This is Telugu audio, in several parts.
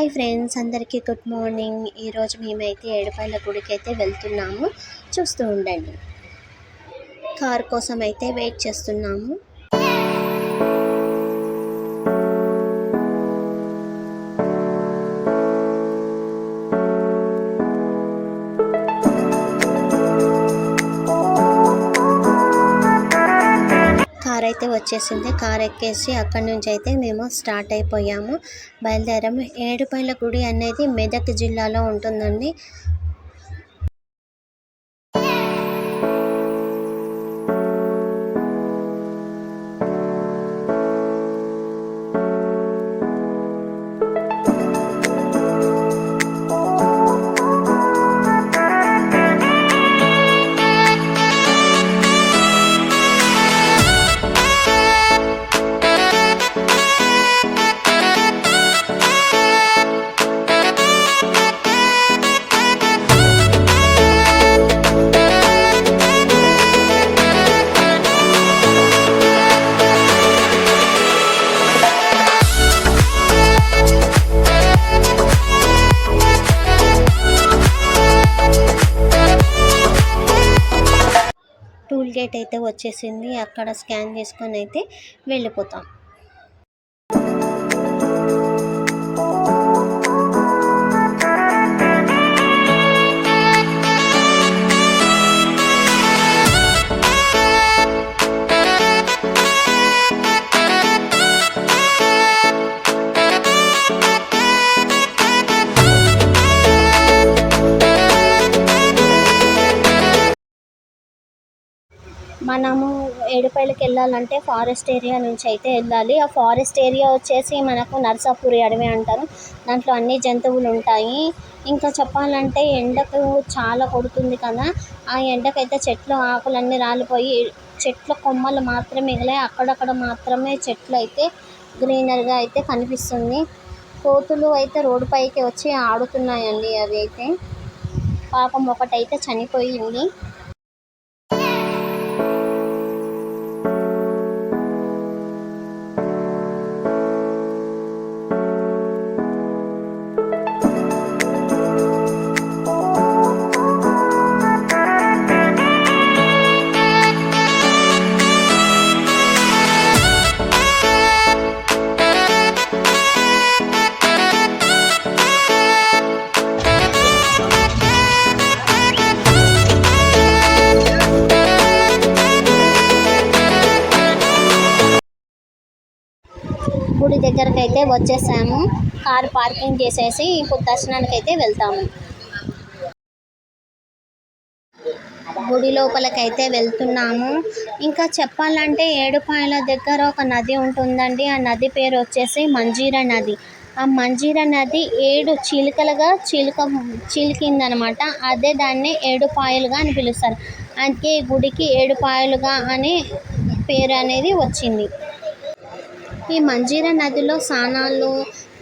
హాయ్ ఫ్రెండ్స్, అందరికీ గుడ్ మార్నింగ్. ఈరోజు మేమైతే ఏడుపాయల గుడికి అయితే వెళ్తున్నాము. చూస్తూ ఉండండి. కార్ కోసం అయితే వెయిట్ చేస్తున్నాము. కార్ అయితే వచ్చేసింది. కార్ ఎక్కేసి అక్కడి నుంచి అయితే మేము స్టార్ట్ అయిపోయాము, బయలుదేరాము. ఏడుపాయల గుడి అనేది మెదక్ జిల్లాలో ఉంటుందండి. టూల్ గేట్ అయితే వచ్చేసింది. అక్కడ స్కాన్ చేసుకొని అయితే వెళ్ళిపోతాం. మనము ఏడుపాయలకి వెళ్ళాలంటే ఫారెస్ట్ ఏరియా నుంచి అయితే వెళ్ళాలి. ఆ ఫారెస్ట్ ఏరియా వచ్చేసి మనకు నర్సాపురి అడవి అంటారు. దాంట్లో అన్ని జంతువులు ఉంటాయి. ఇంకా చెప్పాలంటే ఎండకు చాలా కొడుతుంది కదా, ఆ ఎండకైతే చెట్ల ఆకులన్నీ రాలిపోయి చెట్ల కొమ్మలు మాత్రమే మిగిలాయి. అక్కడక్కడ మాత్రమే చెట్లు అయితే గ్రీనరీగా అయితే కనిపిస్తుంది. కోతులు అయితే రోడ్డు పైకి వచ్చి ఆడుతున్నాయండి. అవి అయితే పాపం ఒకటైతే చనిపోయింది. గుడి దగ్గరకు అయితే వచ్చేసాము. కారు పార్కింగ్ చేసేసి ఇప్పుడు దర్శనానికి అయితే వెళ్తాము. గుడి లోపలికైతే వెళ్తున్నాము. ఇంకా చెప్పాలంటే ఏడుపాయల దగ్గర ఒక నది ఉంటుందండి. ఆ నది పేరు వచ్చేసి మంజీరా నది. ఆ మంజీరా నది 7 చిలుకలుగా చిలికిందనమాట. అదే దాన్ని ఏడుపాయలుగా అని పిలుస్తారు. అందుకే ఈ గుడికి ఏడుపాయలుగా అనే పేరు అనేది వచ్చింది. ఈ మంజీరా నదిలో స్నానాలు,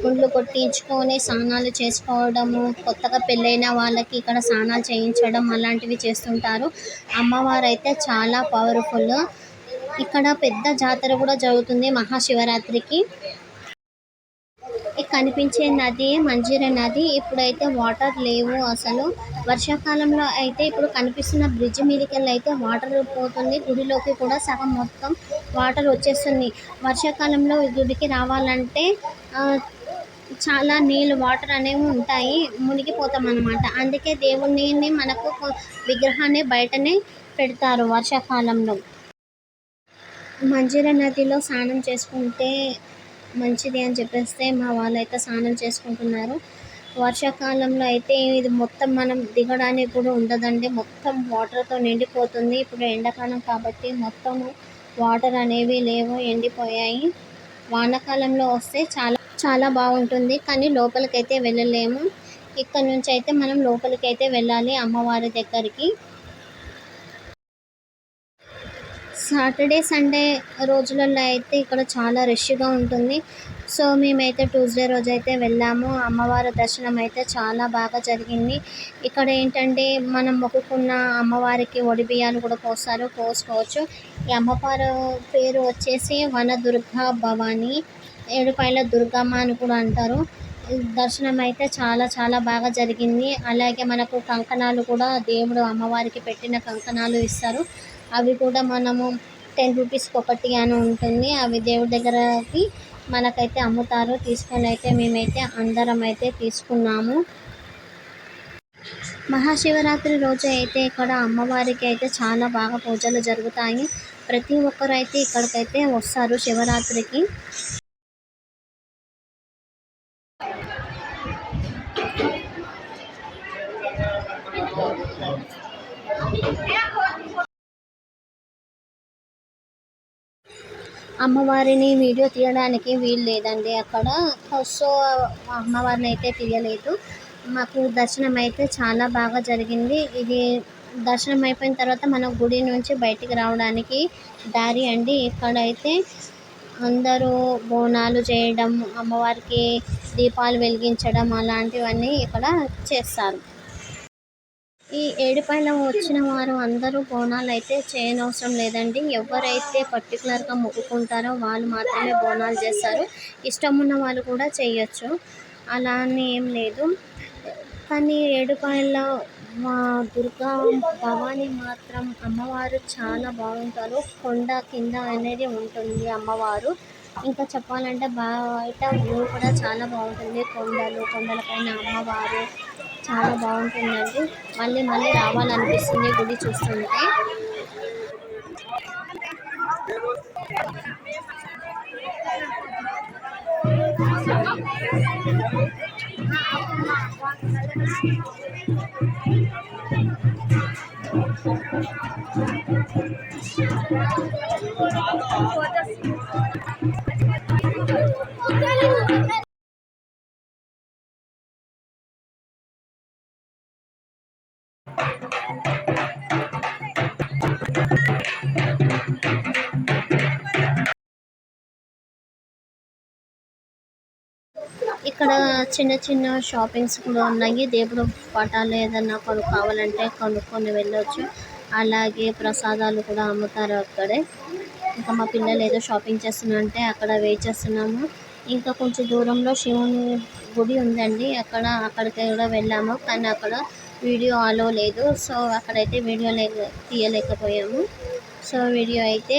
గుండ్లు కొట్టించుకొని స్నానాలు చేసుకోవడము, కొత్తగా పెళ్ళైన వాళ్ళకి ఇక్కడ స్నానాలు చేయించడం అలాంటివి చేస్తుంటారు. అమ్మవారు అయితే చాలా పవర్ఫుల్. ఇక్కడ పెద్ద జాతర కూడా జరుగుతుంది మహాశివరాత్రికి. కనిపించే నది మంజీరా నది. ఇప్పుడైతే వాటర్ లేవు అసలు. వర్షాకాలంలో అయితే ఇప్పుడు కనిపిస్తున్న బ్రిడ్జ్ మీదకెళ్ళి అయితే వాటర్ పోతుంది. గుడిలోకి కూడా సగం మొత్తం వాటర్ వచ్చేస్తుంది. వర్షాకాలంలో ఈ గుడికి రావాలంటే చాలా నీళ్ళు వాటర్ అనేవి ఉంటాయి, మునిగిపోతాం అన్నమాట. అందుకే దేవుణ్ణి మనకు విగ్రహాన్ని బయటనే పెడతారు వర్షాకాలంలో. మంజీరా నదిలో స్నానం చేసుకుంటే మంచిది అని చెప్పేస్తే మా వాళ్ళు అయితే స్నానం చేసుకుంటున్నారు. వర్షాకాలంలో అయితే ఇది మొత్తం మనం దిగడానికి కూడా ఉండదండి, మొత్తం వాటర్తో నిండిపోతుంది. ఇప్పుడు ఎండాకాలం కాబట్టి మొత్తం వాటర్ అనేవి లేవు, ఎండిపోయాయి. వానాకాలంలో వస్తే చాలా చాలా బాగుంటుంది, కానీ లోపలికైతే వెళ్ళలేము. ఇక్కడ నుంచి అయితే మనం లోపలికైతే వెళ్ళాలి అమ్మవారి దగ్గరికి. సాటర్డే సండే రోజులలో అయితే ఇక్కడ చాలా రష్గా ఉంటుంది. సో మేమైతే ట్యూస్డే రోజు అయితే వెళ్ళాము. అమ్మవారి దర్శనం అయితే చాలా బాగా జరిగింది. ఇక్కడ ఏంటంటే మనం మొక్కుకున్న అమ్మవారికి ఒడిబియ్యాలు కూడా పోసుకోవచ్చు. ఈ అమ్మవారి పేరు వచ్చేసి వనదుర్గా భవాని, ఏడుపాయల దుర్గమ్మ అని కూడా అంటారు. దర్శనం అయితే చాలా చాలా బాగా జరిగింది. అలాగే మనకు కంకణాలు కూడా దేవుడు అమ్మవారికి పెట్టిన కంకణాలు ఇస్తారు. అవి కూడా మనము 10 రూపీస్కి ఒకటి అని ఉంటుంది. అవి దేవుడి దగ్గరకి మనకైతే అమ్ముతారు. తీసుకొని అయితే మేమైతే అందరం అయితే తీసుకున్నాము. మహాశివరాత్రి రోజు అయితే ఇక్కడ అమ్మవారికి అయితే చాలా బాగా పూజలు జరుగుతాయి. ప్రతి ఒక్కరు అయితే ఇక్కడికైతే వస్తారు శివరాత్రికి. అమ్మవారిని వీడియో తీయడానికి వీలు లేదండి అక్కడ. సో అమ్మవారిని అయితే తీయలేదు. మాకు దర్శనం అయితే చాలా బాగా జరిగింది. ఇది దర్శనం అయిపోయిన తర్వాత మనం గుడి నుంచి బయటికి రావడానికి దారి అండి. ఇక్కడైతే అందరూ బోనాలు చేయడం, అమ్మవారికి దీపాలు వెలిగించడం అలాంటివన్నీ ఇక్కడ చేస్తారు. ఈ ఏడుపాయల వచ్చిన వారు అందరూ బోనాలు అయితే చేయనవసరం లేదండి. ఎవరైతే పర్టికులర్గా మొక్కుకుంటారో వాళ్ళు మాత్రమే బోనాలు చేస్తారు. ఇష్టం ఉన్న వాళ్ళు కూడా చేయొచ్చు, అలా అని ఏం లేదు. కానీ ఏడుపాయల మా దుర్గా భవానీ మాత్రం అమ్మవారు చాలా బాగుంటారు. కొండ కింద అనేది ఉంటుంది అమ్మవారు. ఇంకా చెప్పాలంటే బయట వ్యూ కూడా చాలా బాగుంటుంది. కొండలపైన అమ్మవారు చాలా బాగుంటుందండి. మళ్ళీ మళ్ళీ రావాలనిపిస్తుంది గుడి చూస్తుంటే. ఇక్కడ చిన్న చిన్న షాపింగ్స్ కూడా ఉన్నాయి. దేవుడు పటాలు ఏదన్నా కావాలంటే కొనుక్కొని వెళ్ళొచ్చు. అలాగే ప్రసాదాలు కూడా అమ్ముతారు అక్కడే. ఇంకా మా పిల్లలు ఏదో షాపింగ్ చేస్తున్నారంటే అక్కడ వెయిట్ చేస్తున్నాము. ఇంకా కొంచెం దూరంలో శివుని గుడి ఉందండి. అక్కడికి కూడా వెళ్ళాము, కానీ అక్కడ వీడియో అలో లేదు. సో అక్కడైతే వీడియో తీయలేకపోయాము. సో వీడియో అయితే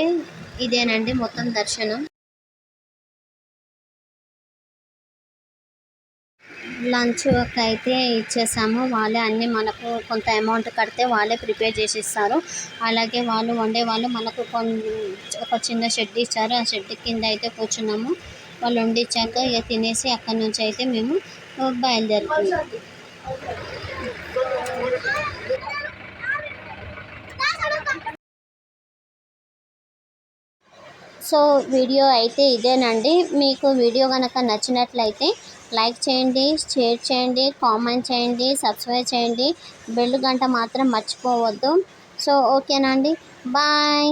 ఇదేనండి మొత్తం దర్శనం. లంచ్ అయితే ఇచ్చేసాము. వాళ్ళే అన్నీ మనకు కొంత అమౌంట్ కడితే వాళ్ళే ప్రిపేర్ చేసి ఇస్తారు. అలాగే వాళ్ళు వండే వాళ్ళు మనకు ఒక చిన్న షెడ్ ఇచ్చారు. ఆ షెడ్ కింద అయితే కూర్చున్నాము. వాళ్ళు వండి ఇచ్చాక ఇక తినేసి అక్కడి నుంచి అయితే మేము బయలుదేరుతున్నాము. సో వీడియో అయితే ఇదేనండి. మీకు వీడియో కనుక నచ్చినట్లయితే లైక్ చేయండి, షేర్ చేయండి, కామెంట్ చేయండి, సబ్స్క్రైబ్ చేయండి. బెల్ గంట మాత్రం మర్చిపోవద్దు. సో ఓకేనా అండి, బాయ్.